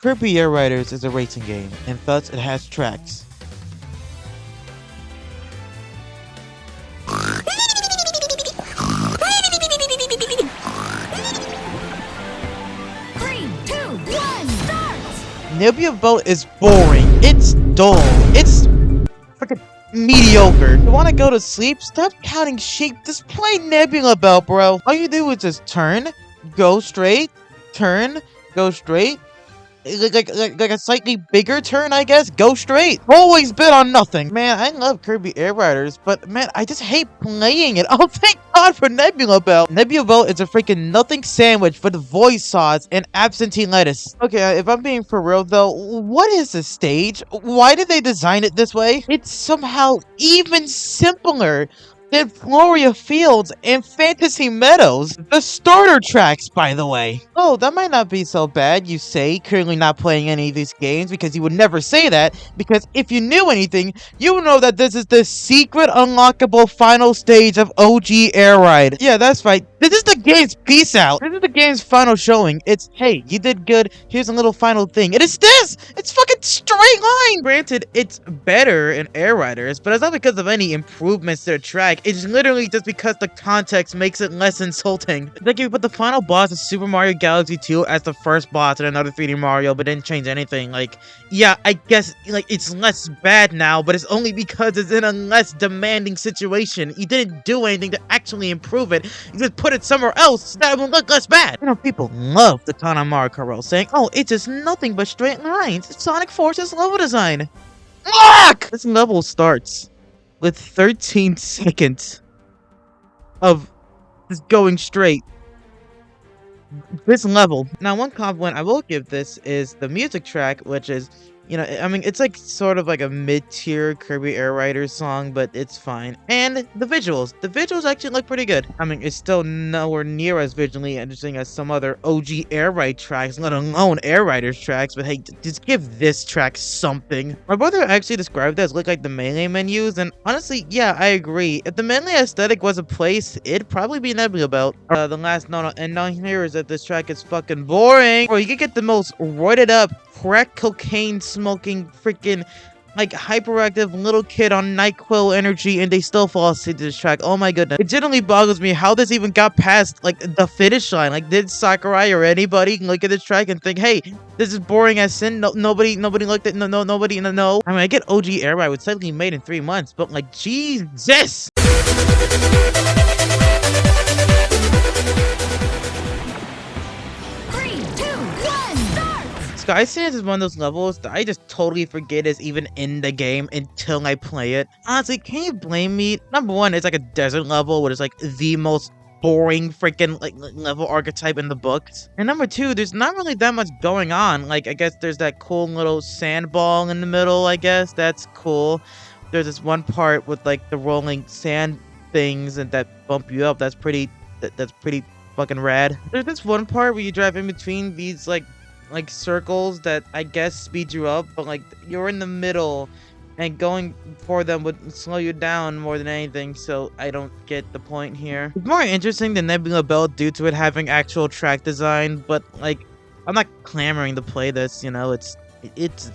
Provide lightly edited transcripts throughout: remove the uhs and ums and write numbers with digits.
Kirby Air Riders is a racing game, and thus it has tracks. Nebula Boat is boring. It's dull. It's freaking mediocre. You wanna go to sleep? Stop counting sheep. Just play Nebula Belt, bro. All you do is just turn, go straight, turn, go straight. Like a slightly bigger turn, I guess. Go straight. Always bid on nothing. Man, I love Kirby Air Riders, but man, I just hate playing it. Oh, thank God for Nebula Belt. Nebula Belt is a freaking nothing sandwich with voice sauce and absentee lettuce. Okay, if I'm being for real though, what is this stage? Why did they design it this way? It's somehow even simpler than Floria Fields and Fantasy Meadows. The starter tracks, by the way. Oh, that might not be so bad, you say, currently not playing any of these games, because you would never say that, because if you knew anything, you would know that this is the secret unlockable final stage of OG Air Ride. Yeah, that's right. This is the game's peace out. This is the game's final showing. It's, hey, you did good, here's a little final thing. It is this! It's fucking straight line! Granted, it's better in Air Riders, but it's not because of any improvements to the track. It's literally just because the context makes it less insulting. It's like if you put the final boss of Super Mario Galaxy 2 as the first boss in another 3D Mario, but didn't change anything. Like, yeah, I guess, like, it's less bad now, but it's only because it's in a less demanding situation. You didn't do anything to actually improve it. You just put it somewhere else that would look less bad. You know, people love the Kana Mario Kart saying, oh, it's just nothing but straight lines. It's Sonic Force's level design. Look! This level starts with 13 seconds of just going straight. This level. Now, one compliment I will give this is the music track, which is, you know, I mean, it's like sort of like a mid-tier Kirby Air Riders song, but it's fine. And the visuals. The visuals actually look pretty good. I mean, it's still nowhere near as visually interesting as some other OG Air Ride tracks, let alone Air Riders tracks, but hey, just give this track something. My brother actually described it as look like the Melee menus, and honestly, yeah, I agree. If the Melee aesthetic was a place, it'd probably be Nebula Belt. The last note and down here is that this track is fucking boring. Or you could get the most roided up, crack cocaine smoking freaking like hyperactive little kid on NyQuil energy and they still fall asleep to this track. Oh my goodness. It generally boggles me how this even got past like the finish line. Like, did Sakurai or anybody look at this track and think, hey, this is boring as sin? Nobody looked at nobody. I mean, I get OG Air Ride was suddenly made in 3 months, but like, Jesus. Sky Sands is one of those levels that I just totally forget is even in the game until I play it. Honestly, can you blame me? Number one, it's like a desert level, which is like the most boring freaking like level archetype in the books. And number two, there's not really that much going on. Like, I guess there's that cool little sand ball in the middle, I guess. That's cool. There's this one part with like the rolling sand things and that bump you up. That's pretty fucking rad. There's this one part where you drive in between these like circles that I guess speed you up, but like you're in the middle and going for them would slow you down more than anything, so I don't get the point here. It's more interesting than Nebula Belt due to it having actual track design, but like I'm not clamoring to play this, you know, it's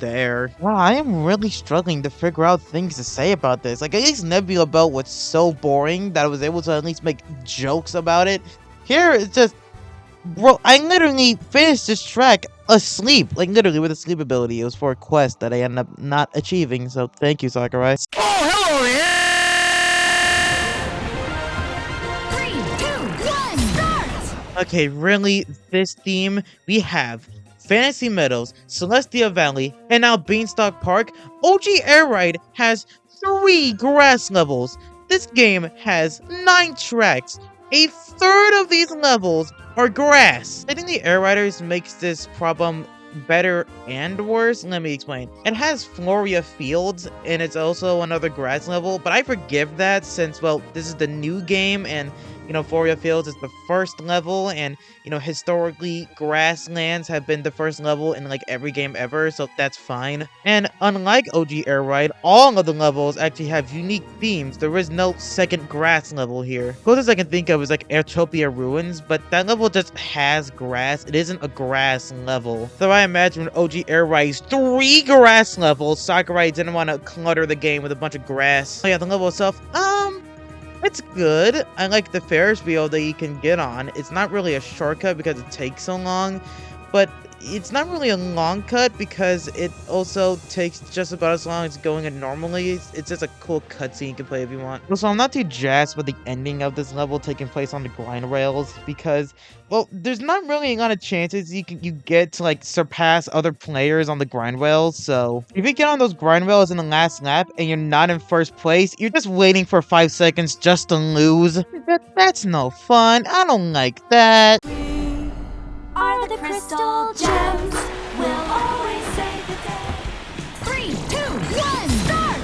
there. Wow, I am really struggling to figure out things to say about this. Like, at least Nebula Belt was so boring that I was able to at least make jokes about it. Here, it's just, bro, I literally finished this track asleep. Like, literally with a sleep ability. It was for a quest that I ended up not achieving, so thank you, Sakurai. Oh, hello, yeah! 3, 2, 1, start! Okay, really? This theme? We have Fantasy Meadows, Celestia Valley, and now Beanstalk Park. OG Air Ride has 3 grass levels. This game has 9 tracks. A third of these levels are grass. I think the Air Riders makes this problem better and worse. Let me explain. It has Floria Fields, and it's also another grass level, but I forgive that since, well, this is the new game, and Euphoria Fields is the first level, and historically, grasslands have been the first level in like every game ever, so that's fine. And unlike OG Air Ride, all of the levels actually have unique themes. There is no second grass level here. Closest I can think of is like Airtopia Ruins, but that level just has grass. It isn't a grass level. So I imagine when OG Air Ride's 3 grass levels, Sakurai didn't want to clutter the game with a bunch of grass. So yeah, the level itself, it's good. I like the Ferris wheel that you can get on. It's not really a shortcut because it takes so long, but it's not really a long cut because it also takes just about as long as going in normally. It's just a cool cutscene you can play if you want. Also, I'm not too jazzed with the ending of this level taking place on the grind rails because, well, there's not really a lot of chances you get to like surpass other players on the grind rails. So if you get on those grind rails in the last lap and you're not in first place, you're just waiting for 5 seconds just to lose. That's no fun. I don't like that. Are the crystal gems? We'll always save the day. 3, 2, 1, start!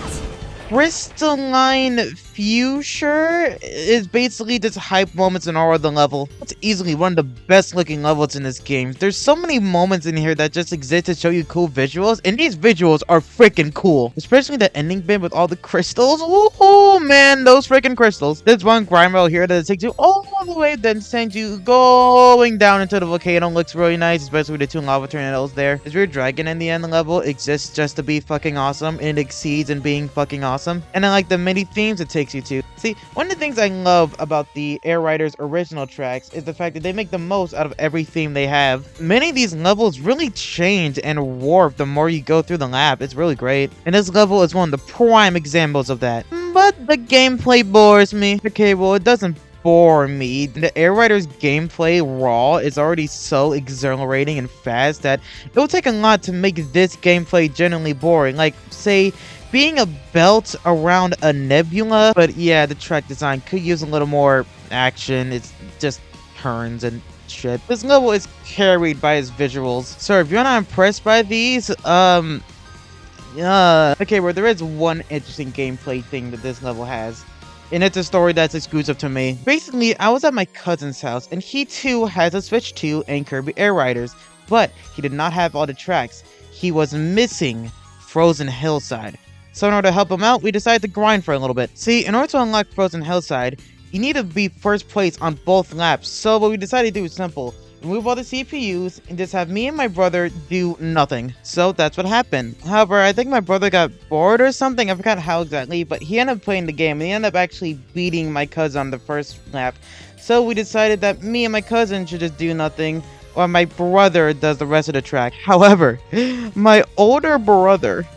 Crystalline Fuchsia is basically just hype moments in all of the level. It's easily one of the best looking levels in this game. There's so many moments in here that just exist to show you cool visuals, and these visuals are freaking cool. Especially the ending bit with all the crystals. Oh man, those freaking crystals. There's one grind rail here that takes you all the way, then sends you going down into the volcano. Looks really nice, especially with the 2 lava tornadoes there. This weird dragon in the end level exists just to be fucking awesome, and it exceeds in being fucking awesome. And I like the many themes it takes you to. See, one of the things I love about the Air Riders original tracks is the fact that they make the most out of every theme they have. Many of these levels really change and warp the more you go through the lap. It's really great. And this level is one of the prime examples of that. But the gameplay bores me. Okay, well, it doesn't bore me. The Air Riders gameplay raw is already so exhilarating and fast that it will take a lot to make this gameplay genuinely boring. Like, say, being a belt around a nebula, but yeah, the track design could use a little more action. It's just turns and shit. This level is carried by its visuals. So if you're not impressed by these, okay, well, there is one interesting gameplay thing that this level has. And it's a story that's exclusive to me. Basically, I was at my cousin's house, and he too has a Switch 2 and Kirby Air Riders, but he did not have all the tracks. He was missing Frozen Hillside. So in order to help him out, we decided to grind for a little bit. See, in order to unlock Frozen Hillside, you need to be first place on both laps. So what we decided to do is simple. Remove all the CPUs and just have me and my brother do nothing. So that's what happened. However, I think my brother got bored or something. I forgot how exactly, but he ended up playing the game and he ended up actually beating my cousin on the first lap. So we decided that me and my cousin should just do nothing while my brother does the rest of the track. However, my older brother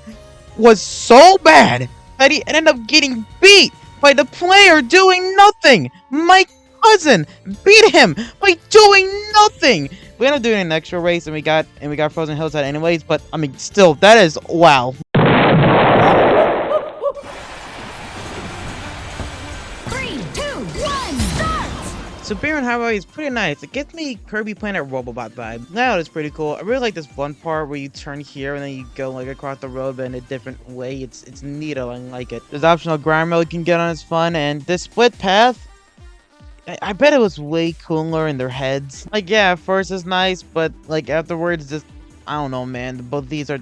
was so bad that he ended up getting beat by the player doing nothing. My cousin beat him by doing nothing. We ended up doing an extra race and we got Frozen Hillside anyways, but I mean still, that is wow. 3, 2, 1, start! So Baron Highway is pretty nice. It gives me Kirby Planet Robobot vibe. Now it's pretty cool. I really like this one part where you turn here and then you go like across the road but in a different way. It's neato. I like it. There's optional grind rail you can get on. It's fun, and this split path, I bet it was way cooler in their heads. Like, yeah, at first it's nice, but like afterwards, just I don't know, man. Both these are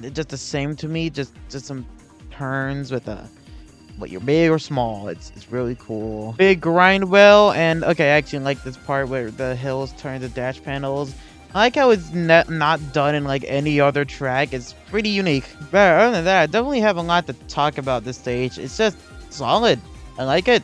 just the same to me. Just some turns with what you're big or small. It's really cool. Big grind well, and okay, I actually like this part where the hills turn to dash panels. I like how it's not done in like any other track. It's pretty unique. But other than that, I definitely have a lot to talk about this stage. It's just solid. I like it.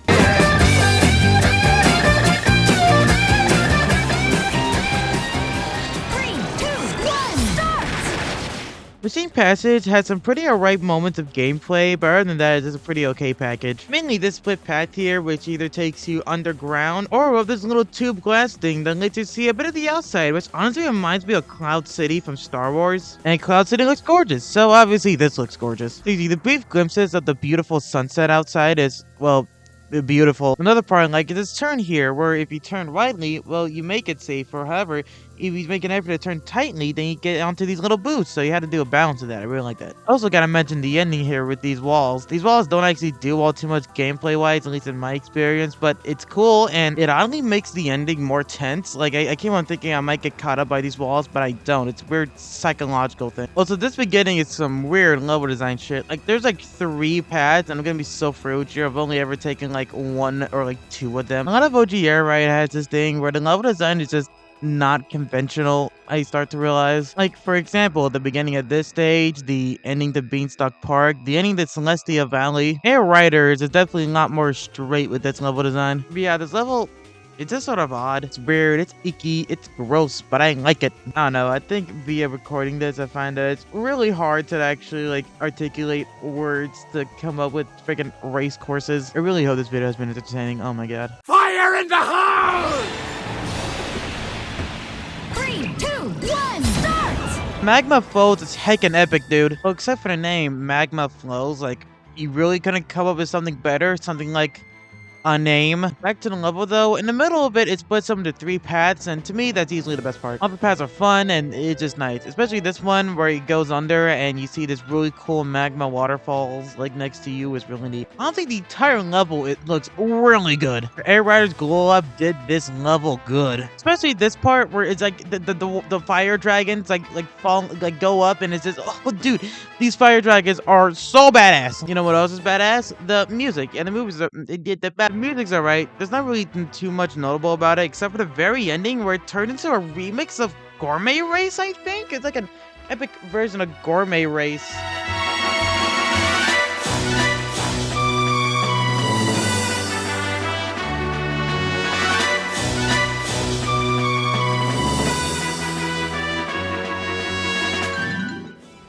Machine Passage had some pretty alright moments of gameplay, but other than that, it's a pretty okay package. Mainly this split path here, which either takes you underground, or this little tube glass thing that lets you see a bit of the outside, which honestly reminds me of Cloud City from Star Wars. And Cloud City looks gorgeous, so obviously this looks gorgeous. The brief glimpses of the beautiful sunset outside is, well, beautiful. Another part I like is this turn here, where if you turn rightly, well, you make it safer. However, if he's making an effort to turn tightly, then you get onto these little boosts. So you had to do a balance of that. I really like that. Also gotta mention the ending here with these walls. These walls don't actually do all too much gameplay wise, at least in my experience, but it's cool and it oddly makes the ending more tense. Like I keep on thinking I might get caught up by these walls, but I don't. It's a weird psychological thing. Also, this beginning is some weird level design shit. Like there's like 3 paths, and I'm gonna be so free with you. I've only ever taken like 1 or like 2 of them. A lot of OG Air Ride has this thing where the level design is just not conventional. I start to realize, like for example, the beginning of this stage, the ending to Beanstalk Park, the ending to Celestia Valley. Air Riders is definitely a lot more straight with this level design. But yeah, this level, it's just sort of odd. It's weird, it's icky, it's gross, but I like it. I don't know, I think via recording this, I find that it's really hard to actually like articulate words to come up with freaking race courses. I really hope this video has been entertaining. Oh my god. Fire in the hole! 3, 2, 1, start! Magma Flows is heckin' epic, dude. Well, except for the name, Magma Flows, like, you really couldn't come up with something better? Something like a name? Back to the level, though. In the middle of it, it splits up into 3 paths, and to me, that's easily the best part. All the paths are fun, and it's just nice. Especially this one, where it goes under, and you see this really cool magma waterfalls, like, next to you is really neat. I don't think the entire level, it looks really good. Air Riders Glow Up did this level good. Especially this part, where it's like, the fire dragons, like fall, like, go up, and it's just, oh, dude, these fire dragons are so badass. You know what else is badass? The music, and the movies are, the music's alright. There's not really too much notable about it, except for the very ending where it turned into a remix of Gourmet Race, I think? It's like an epic version of Gourmet Race.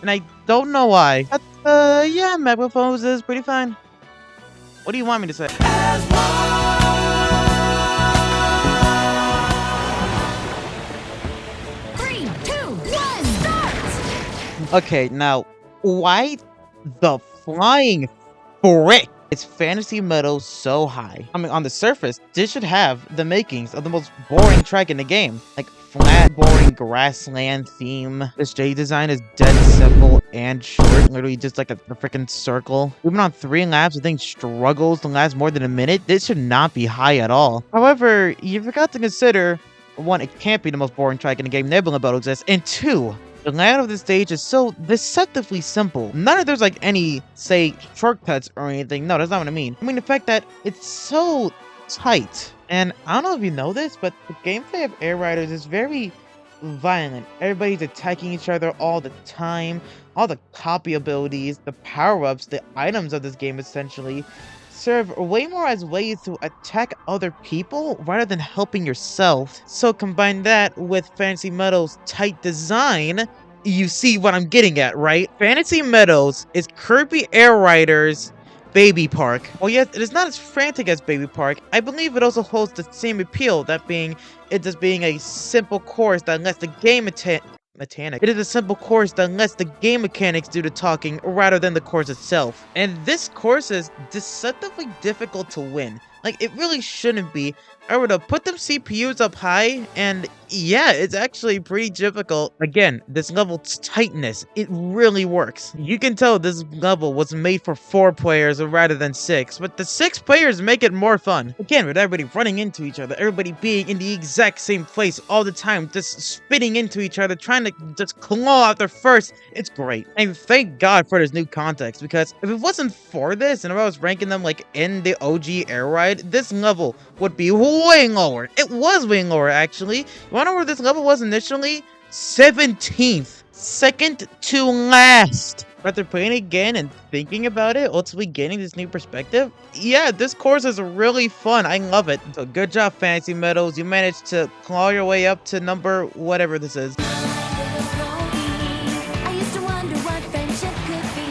And I don't know why. But, yeah, Magma Flows is pretty fine. What do you want me to say? Three, two, one, start! Okay, now, why the flying frick is Fantasy Meadows so high? I mean, on the surface, this should have the makings of the most boring track in the game. Like, flat, boring grassland theme. The stage design is dead simple and short. Literally just like a freaking circle. Even on 3 laps, the thing struggles to last more than a minute. This should not be high at all. However, you forgot to consider, 1, it can't be the most boring track in the game Nebula Battle exists, and 2, the layout of the stage is so deceptively simple. None of there's like any, say, shortcuts or anything. No, that's not what I mean. I mean the fact that it's so tight. And I don't know if you know this, but the gameplay of Air Riders is very violent. Everybody's attacking each other all the time. All the copy abilities, the power-ups, the items of this game essentially serve way more as ways to attack other people rather than helping yourself. So combine that with Fantasy Meadows' tight design, you see what I'm getting at, right? Fantasy Meadows is Kirby Air Riders' Baby Park. Well, yes, it is not as frantic as Baby Park. I believe it also holds the same appeal, that being, it just being a simple course that lets the game mechanic. It is a simple course that lets the game mechanics do the talking rather than the course itself. And this course is deceptively difficult to win. Like, it really shouldn't be. I were to put them CPUs up high, and yeah, it's actually pretty difficult. Again, this level's tightness, it really works. You can tell this level was made for 4 players rather than 6, but the 6 players make it more fun. Again, with everybody running into each other, everybody being in the exact same place all the time, just spitting into each other, trying to just claw out their first. It's great. And thank God for this new context, because if it wasn't for this, and if I was ranking them like in the OG Air Ride, this level would be way lower. It was way lower, actually. You wanna know where this level was initially? 17th. Second to last. After playing it again and thinking about it, ultimately getting this new perspective, yeah, this course is really fun. I love it. So good job, Fantasy Meadows. You managed to claw your way up to number whatever this is. I used to wonder what friendship could be.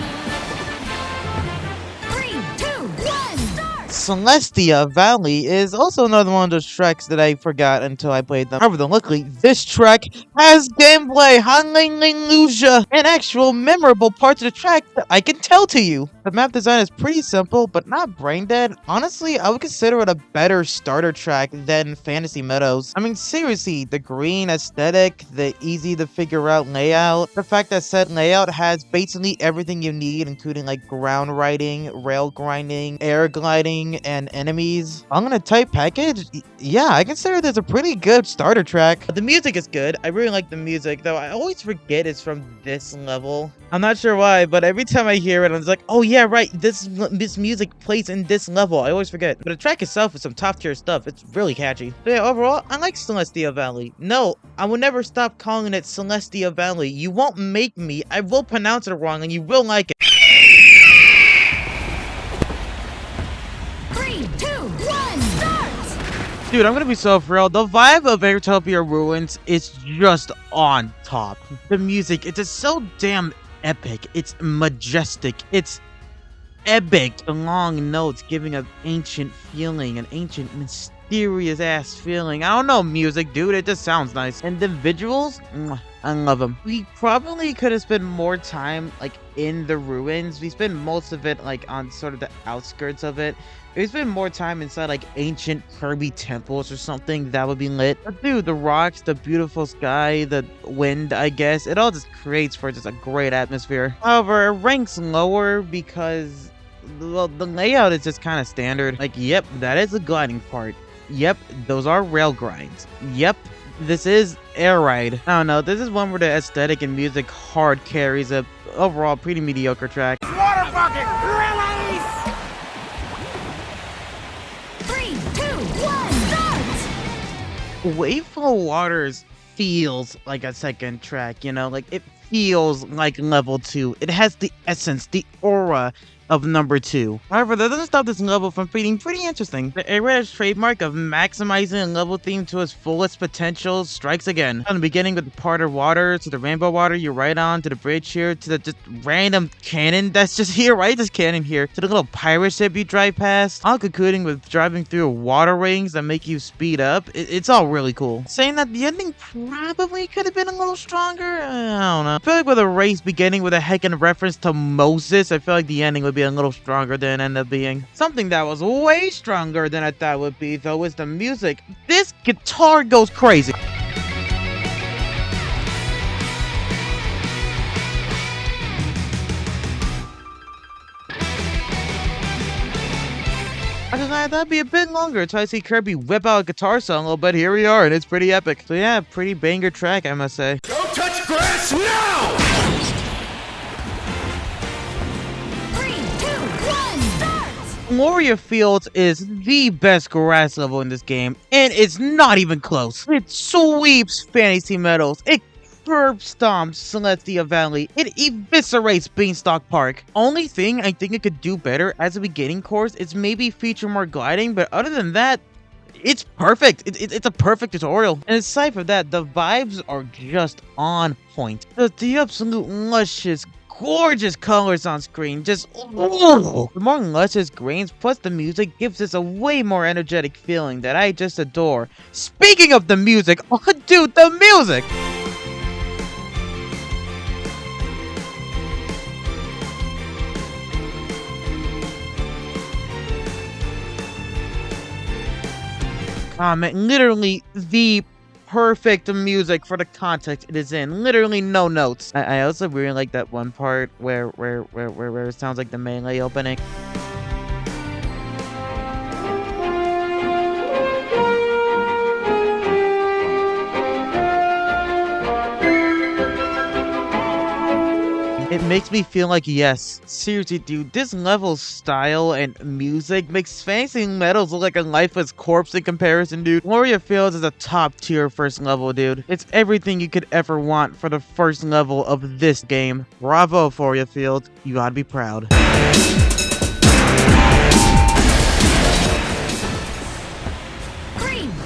3, 2, 1, start! Celestia Valley is also another one of those tracks that I forgot until I played them. However, luckily, this track has gameplay, hallelujah, and actual memorable parts of the track that I can tell to you. The map design is pretty simple, but not brain dead. Honestly, I would consider it a better starter track than Fantasy Meadows. I mean, seriously, the green aesthetic, the easy to figure out layout, the fact that said layout has basically everything you need, including like ground riding, rail grinding, air gliding, and enemies. I'm gonna type package. Yeah, I consider this a pretty good starter track. The music is good. I really like the music, though I always forget it's from this level. I'm not sure why, but every time I hear it, I'm just like, oh yeah, right, this music plays in this level. I always forget. But the track itself is some top tier stuff. It's really catchy. But yeah, overall, I like Celestia Valley. No, I will never stop calling it Celestia Valley. You won't make me. I will pronounce it wrong, and you will like it. 3, 2, 1, start! Dude, I'm gonna be so real. The vibe of Airtopia Ruins is just on top. The music, it's just so damn epic. It's majestic. It's epic. The long notes giving an ancient feeling, an ancient mysterious ass feeling. I don't know, music, dude. It just sounds nice. And the visuals, I love them. We probably could have spent more time like in the ruins. We spent most of it like on sort of the outskirts of it. If we spend more time inside like ancient Kirby temples or something, that would be lit. But dude, the rocks, the beautiful sky, the wind, I guess, it all just creates for just a great atmosphere. However, it ranks lower because, well, the layout is just kind of standard. Like, yep, that is the gliding part. Yep, those are rail grinds. Yep, this is air ride. I don't know, this is one where the aesthetic and music hard carries a overall pretty mediocre track. Water bucket! Release! 3, 2, 1, start! Waveful Waters feels like a second track, you know? Like, it feels like level 2. It has the essence, the aura of number 2. However, that doesn't stop this level from being pretty interesting. The Airrider's trademark of maximizing a level theme to its fullest potential strikes again. From the beginning with the part of water, to the rainbow water you ride on, to the bridge here, to the just random cannon that's just here, right? This cannon here, to the little pirate ship you drive past, all concluding with driving through water rings that make you speed up. It's all really cool. Saying that the ending probably could have been a little stronger? I don't know. I feel like with a race beginning with a heckin' reference to Moses, I feel like the ending would be a little stronger than it ended up being. Something that was way stronger than I thought it would be, though, is the music. This guitar goes crazy. I just thought that'd be a bit longer until I see Kirby whip out a guitar solo, but here we are, and it's pretty epic. So yeah, pretty banger track, I must say. Don't touch grass now! 3, 2, 1, start! Gloria Fields is the best grass level in this game, and it's not even close. It sweeps Fantasy Meadows. It curb stomps Celestia Valley. It eviscerates Beanstalk Park. Only thing I think it could do better as a beginning course is maybe feature more gliding, but other than that, it's perfect. It's a perfect tutorial. And aside from that, the vibes are just on point. The absolute luscious, gorgeous colors on screen, just the more luscious greens plus the music gives us a way more energetic feeling that I just adore. Speaking of the music, oh dude, the music! Man, literally the perfect music for the context it is in. Literally no notes. I also really like that one part where it sounds like the melee opening. It makes me feel like, yes, seriously, dude, this level's style and music makes Fantasy Meadows look like a lifeless corpse in comparison, dude. Gloria Fields is a top tier first level, dude. It's everything you could ever want for the first level of this game. Bravo, Gloria Fields. You gotta be proud. 3,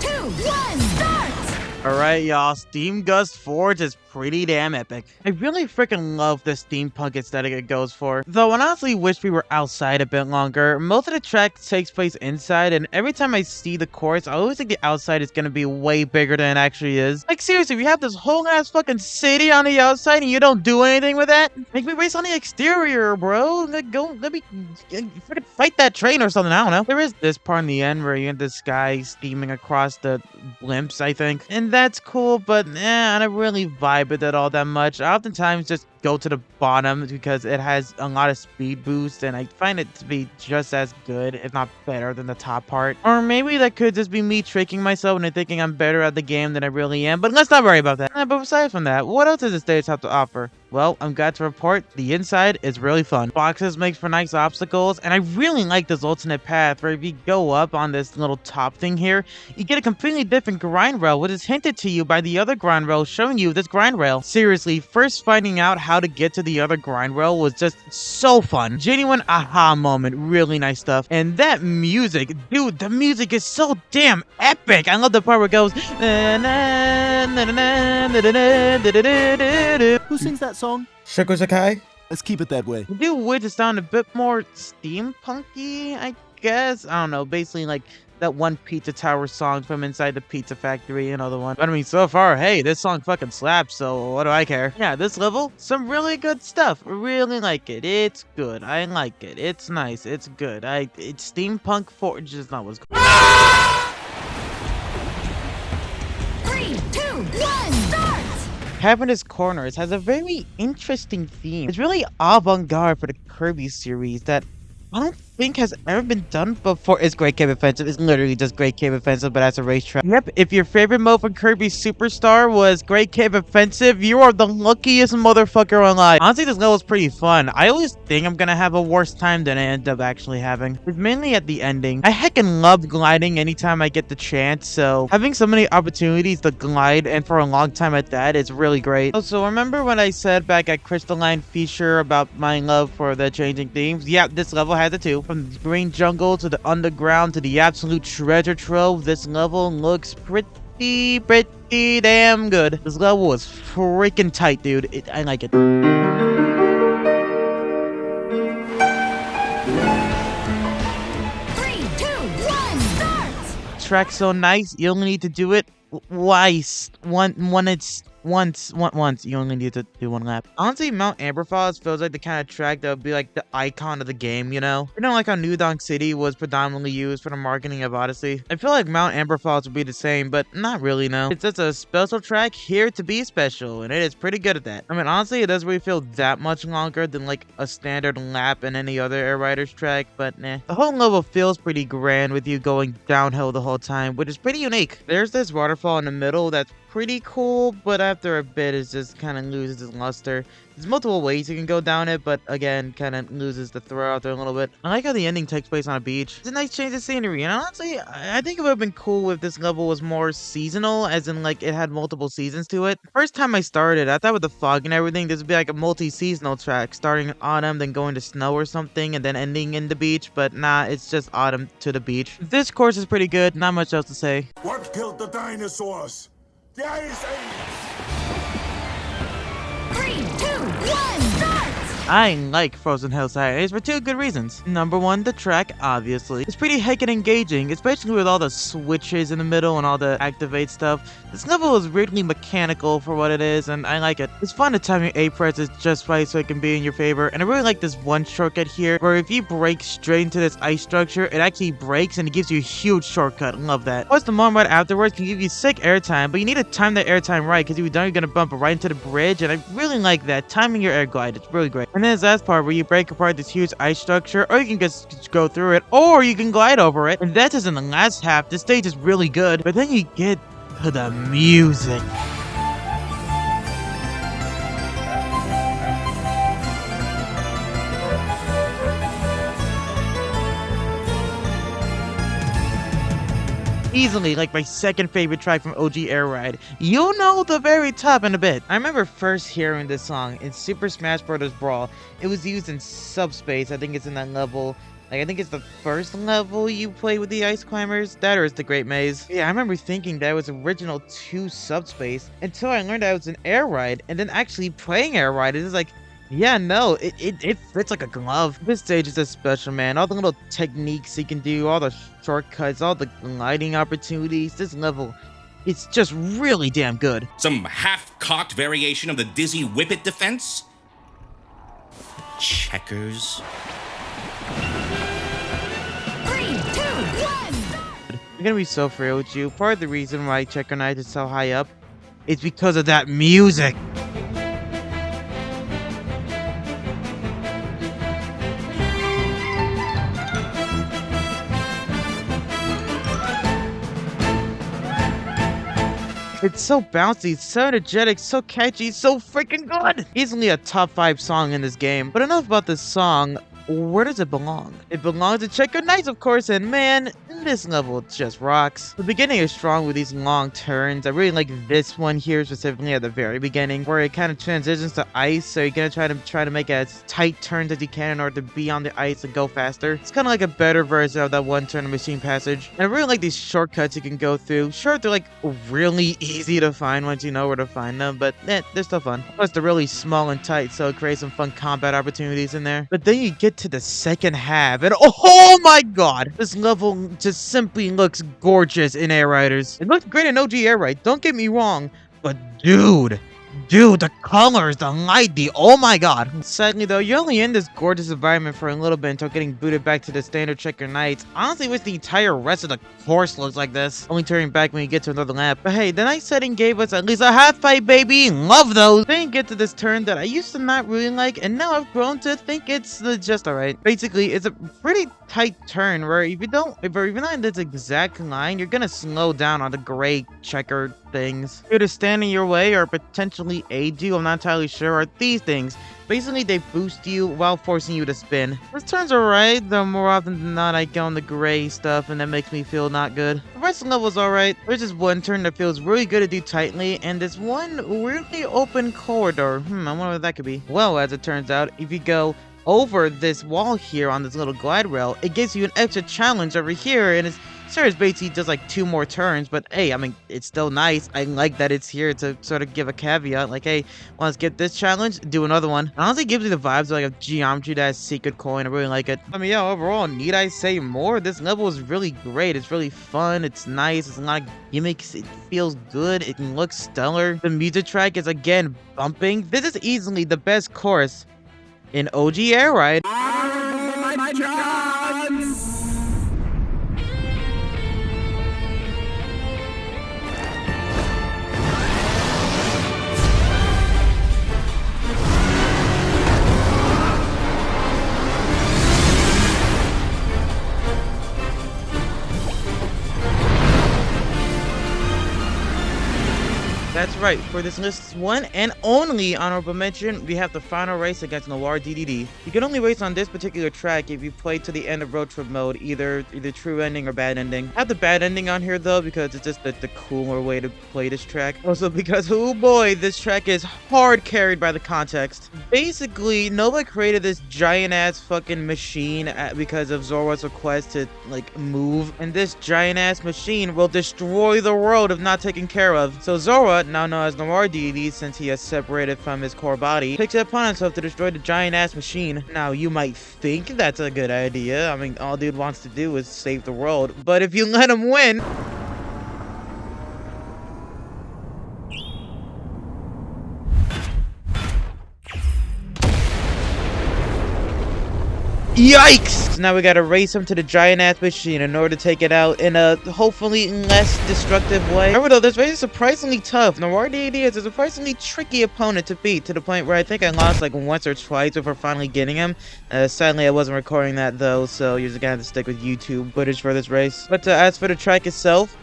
2, 1, start! Alright, y'all, Steam Gust Forge is pretty damn epic. I really freaking love the steampunk aesthetic it goes for, though I honestly wish we were outside a bit longer. Most of the track takes place inside, and every time I see the course, I always think the outside is gonna be way bigger than it actually is. Like seriously, we have this whole ass fucking city on the outside and you don't do anything with that? Make me race on the exterior, bro. Let me freaking fight that train or something, I don't know. There is this part in the end where you get this guy steaming across the blimps, I think. And that's cool, but I don't really vibe with it all that much. I oftentimes just go to the bottom because it has a lot of speed boost and I find it to be just as good, if not better, than the top part. Or maybe that could just be me tricking myself into thinking I'm better at the game than I really am, but let's not worry about that. But aside from that, what else does the stage have to offer? Well, I'm glad to report the inside is really fun. Boxes makes for nice obstacles, and I really like this alternate path where if you go up on this little top thing here, you get a completely different grind rail, which is hinted to you by the other grind rail showing you this grind rail. Seriously, first finding out how to get to the other grind rail was just so fun. Genuine aha moment, really nice stuff. And that music, dude, the music is so damn epic. I love the part where it goes. Who sings that song? Shoko Sakai? Let's keep it that way. Do which is sound a bit more steampunky, I guess. I don't know, basically like that one Pizza Tower song from Inside the Pizza Factory, another one. But I mean, so far, hey, this song fucking slaps, so what do I care? Yeah, this level, some really good stuff. Really like it. It's good. I like it. It's nice. It's good. It's steampunk forge is not what's good. 3, 2, 1, start! Happiness Corners has a very interesting theme. It's really avant-garde for the Kirby series that I don't think has ever been done before. It's Great Cave Offensive. It's literally just Great Cave Offensive, but as a racetrack. Yep, if your favorite mode from Kirby Superstar was Great Cave Offensive, you are the luckiest motherfucker alive. Honestly, this level is pretty fun. I always think I'm gonna have a worse time than I end up actually having. It's mainly at the ending. I heckin' love gliding anytime I get the chance, so having so many opportunities to glide, and for a long time at that, is really great. Also, remember when I said back at Crystalline Feature about my love for the changing themes? Yeah, this level has it too. From the green jungle to the underground to the absolute treasure trove, this level looks pretty damn good. This level is freaking tight, dude. I like it. 3, 2, 1, start! Track's so nice, you only need to do it twice. Once. You only need to do one lap. Honestly, Mount Amber Falls feels like the kind of track that would be like the icon of the game, you know? You know, like how New Donk City was predominantly used for the marketing of Odyssey. I feel like Mount Amber Falls would be the same, but not really, no. It's just a special track here to be special, and it is pretty good at that. I mean, honestly, it doesn't really feel that much longer than like a standard lap in any other Air Riders track, but nah. The whole level feels pretty grand with you going downhill the whole time, which is pretty unique. There's this waterfall in the middle that's pretty cool, but after a bit it just kind of loses its luster. There's multiple ways you can go down it, but again, kind of loses the throw out there a little bit. I like how the ending takes place on a beach. It's a nice change of scenery, and honestly, I think it would have been cool if this level was more seasonal, as in like it had multiple seasons to it. First time I started, I thought with the fog and everything, this would be like a multi-seasonal track, starting in autumn, then going to snow or something, and then ending in the beach, but nah, it's just autumn to the beach. This course is pretty good, not much else to say. What killed the dinosaurs? The Ice Age! 3, 2, 1, start! I like Frozen Hillside for two good reasons. Number one, the track, obviously. It's pretty heckin' engaging, especially with all the switches in the middle and all the activate stuff. This level is weirdly mechanical for what it is, and I like it. It's fun to time your A presses just right so it can be in your favor, and I really like this one shortcut here, where if you break straight into this ice structure, it actually breaks and it gives you a huge shortcut. Love that. Plus, the mom right afterwards can give you sick airtime, but you need to time that airtime right, because if you don't, you're gonna bump right into the bridge, and I really like that. Timing your air glide, it's really great. And then there's that part where you break apart this huge ice structure, or you can just go through it, or you can glide over it. And that's just in the last half. The stage is really good, but then you get to the music. Easily like my second favorite track from OG Air Ride. You'll know the very top in a bit. I remember first hearing this song in Super Smash Bros. Brawl. It was used in Subspace, I think it's in that level. Like, I think it's the first level you play with the ice climbers. That or it's the Great Maze. Yeah, I remember thinking that it was original to Subspace until I learned that it was an air ride, and then actually playing air ride, it is like, yeah, no, it fits like a glove. This stage is just special, man. All the little techniques you can do, all the shortcuts, all the gliding opportunities. This level, it's just really damn good. Some half-cocked variation of the Dizzy Whippet defense? Checkers? 3, 2, 1. I'm gonna be so real with you. Part of the reason why Checker Knight is so high up is because of that music. It's so bouncy, so energetic, so catchy, so freaking good! Easily a top 5 song in this game. But enough about this song. Where does it belong? It belongs to Checker Knights, of course, and man, this level just rocks. The beginning is strong with these long turns. I really like this one here, specifically at the very beginning, where it kind of transitions to ice, so you're gonna try to make as tight turns as you can in order to be on the ice and go faster. It's kind of like a better version of that one turn of Machine Passage. And I really like these shortcuts you can go through. Sure, they're like really easy to find once you know where to find them, but they're still fun. Plus, they're really small and tight, so it creates some fun combat opportunities in there. But then you get to the second half, and oh my god, this level just simply looks gorgeous in Air Riders. It looks great in OG Air Ride, don't get me wrong, but dude, the colors, the light, oh my god. Sadly though, you're only in this gorgeous environment for a little bit until getting booted back to the standard Checker Knights. Honestly, wish the entire rest of the course looks like this, only turning back when you get to another lap. But hey, the night setting gave us at least a half fight, baby. Love those. Then you get to this turn that I used to not really like, and now I've grown to think it's just alright. Basically, it's a pretty tight turn where if you're not in this exact line, you're gonna slow down on the gray checker things. Here to stand in your way or potentially aid you, I'm not entirely sure, are these things. Basically, they boost you while forcing you to spin. This turn's alright, though more often than not I go on the gray stuff and that makes me feel not good. The rest of the level's alright. There's just one turn that feels really good to do tightly, and this one weirdly open corridor. I wonder what that could be. Well, as it turns out, if you go over this wall here on this little glide rail, it gives you an extra challenge over here, and it's basically just like 2 more turns, but hey, I mean, it's still nice. I like that it's here to sort of give a caveat, like, hey, let's get this challenge, do another one. It honestly gives you the vibes of like a Geometry Dash Secret Coin. I really like it. I mean, yeah, overall, need I say more? This level is really great. It's really fun. It's nice. It's a lot of gimmicks. It feels good. It looks stellar. The music track is, again, bumping. This is easily the best course in OG Air Ride. That's right, for this list's one and only honorable mention, we have the final race against Noir DDD. You can only race on this particular track if you play to the end of Road Trip mode, either true ending or bad ending. I have the bad ending on here though, because it's just the cooler way to play this track. Also because, oh boy, this track is hard carried by the context. Basically, Nova created this giant ass fucking machine because of Zoro's request to, like, move, and this giant ass machine will destroy the world if not taken care of. So Zoro, now known as Noir Deity since he has separated from his core body, takes it upon himself to destroy the giant-ass machine. Now, you might think that's a good idea. I mean, all dude wants to do is save the world. But if you let him win... Yikes! So now we gotta race him to the giant-ass machine in order to take it out in a hopefully less destructive way. However though, this race is surprisingly tough. Noir Deity is a surprisingly tricky opponent to beat, to the point where I think I lost like once or twice before finally getting him. Sadly I wasn't recording that though, so you're just gonna have to stick with YouTube footage for this race. But as for the track itself,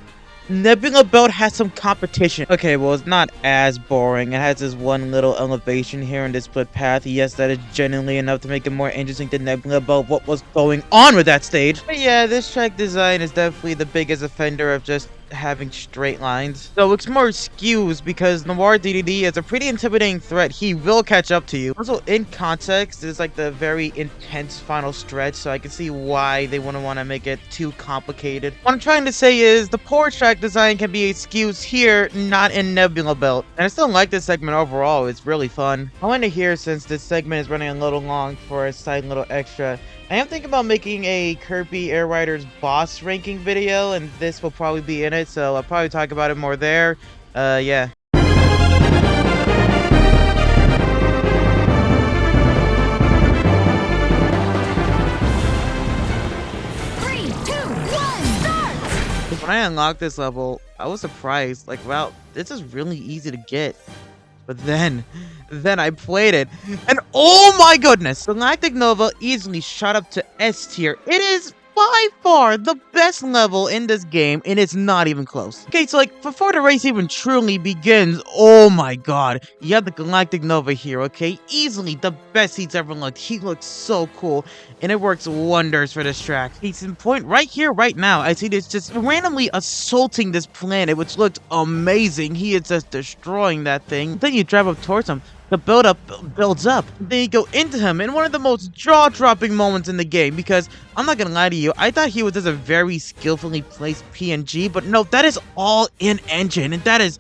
Nebula Belt has some competition. Okay, well, it's not as boring. It has this one little elevation here in this split path. Yes, that is genuinely enough to make it more interesting to Nebula Belt what was going on with that stage. But yeah, this track design is definitely the biggest offender of just having straight lines. So explore skews because Noir DDD is a pretty intimidating threat. He will catch up to you. Also, in context, there's like the very intense final stretch, so I can see why they wouldn't want to make it too complicated. What I'm trying to say is the poor track design can be excused here, not in Nebula Belt. And I still like this segment overall. It's really fun. I want to hear, since this segment is running a little long for a side little extra, I am thinking about making a Kirby Air Riders boss ranking video, and this will probably be in it, so I'll probably talk about it more there. Yeah. 3, 2, 1, start! When I unlocked this level, I was surprised. Like, wow, this is really easy to get. But then I played it, and oh my goodness! Galactic Nova easily shot up to S tier. It is by far the best level in this game, and it's not even close. Okay, so like, before the race even truly begins, oh my god, you have the Galactic Nova here, okay? Easily the best he's ever looked. He looks so cool, and it works wonders for this track. Case in point, right here, right now, I see this just randomly assaulting this planet, which looked amazing. He is just destroying that thing. Then you drive up towards him. The build-up builds up. Then you go into him in one of the most jaw-dropping moments in the game, because I'm not gonna lie to you, I thought he was just a very skillfully placed PNG, but no, that is all in engine, and that is...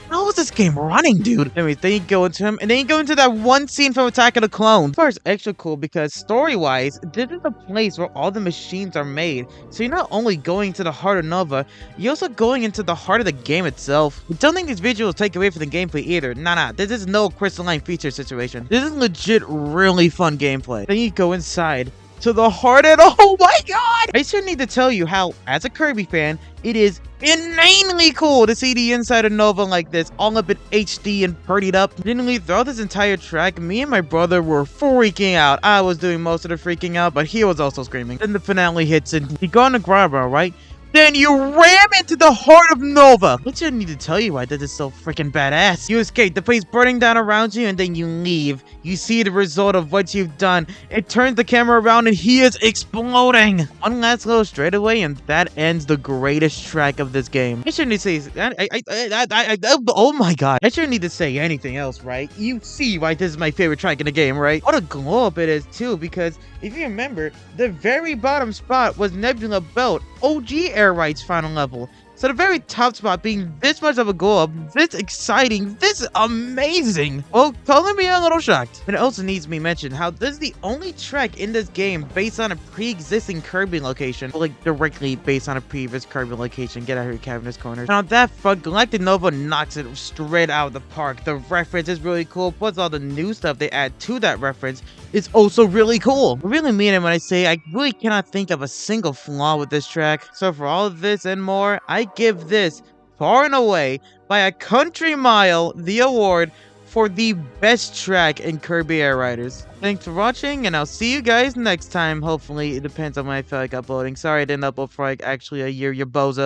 How is this game running, dude? Anyways, then you go into him, and then you go into that one scene from Attack of the Clones. As far as extra cool, because story-wise, this is the place where all the machines are made. So you're not only going to the heart of Nova, you're also going into the heart of the game itself. I don't think these visuals take away from the gameplay either. Nah, this is no crystalline feature situation. This is legit really fun gameplay. Then you go inside to the heart and oh my god! I sure need to tell you how, as a Kirby fan, it is inanely cool to see the inside of Nova like this, all up in HD and prettied up. Generally, throughout this entire track, me and my brother were freaking out. I was doing most of the freaking out, but he was also screaming. Then the finale hits and you go on the Grabber, right? Then you ram into the heart of Nova! I shouldn't need to tell you why this is so freaking badass. You escape, the place burning down around you, and then you leave. You see the result of what you've done. It turns the camera around and he is exploding! One last little straightaway, and that ends the greatest track of this game. I shouldn't need to say... oh my god. I shouldn't need to say anything else, right? You see why this is my favorite track in the game, right? What a glow up it is, too, because if you remember, the very bottom spot was Nebula Belt, OG Air Ride's final level. So the very top spot being this much of a glow up, this exciting, this amazing. Well, calling me a little shocked. But it also needs to be mentioned how this is the only track in this game based on a pre-existing Kirby location. Like directly based on a previous Kirby location. Get out of here, Cavernous Corners. And on that front, Galactic Nova knocks it straight out of the park. The reference is really cool. Plus all the new stuff they add to that reference is also really cool. I really mean it when I say I really cannot think of a single flaw with this track. So for all of this and more, I give this far and away by a country mile the award for the best track in Kirby Air Riders. Thanks for watching, and I'll see you guys next time. Hopefully, it depends on when I feel like uploading. Sorry I didn't upload for like actually a year, you bozo.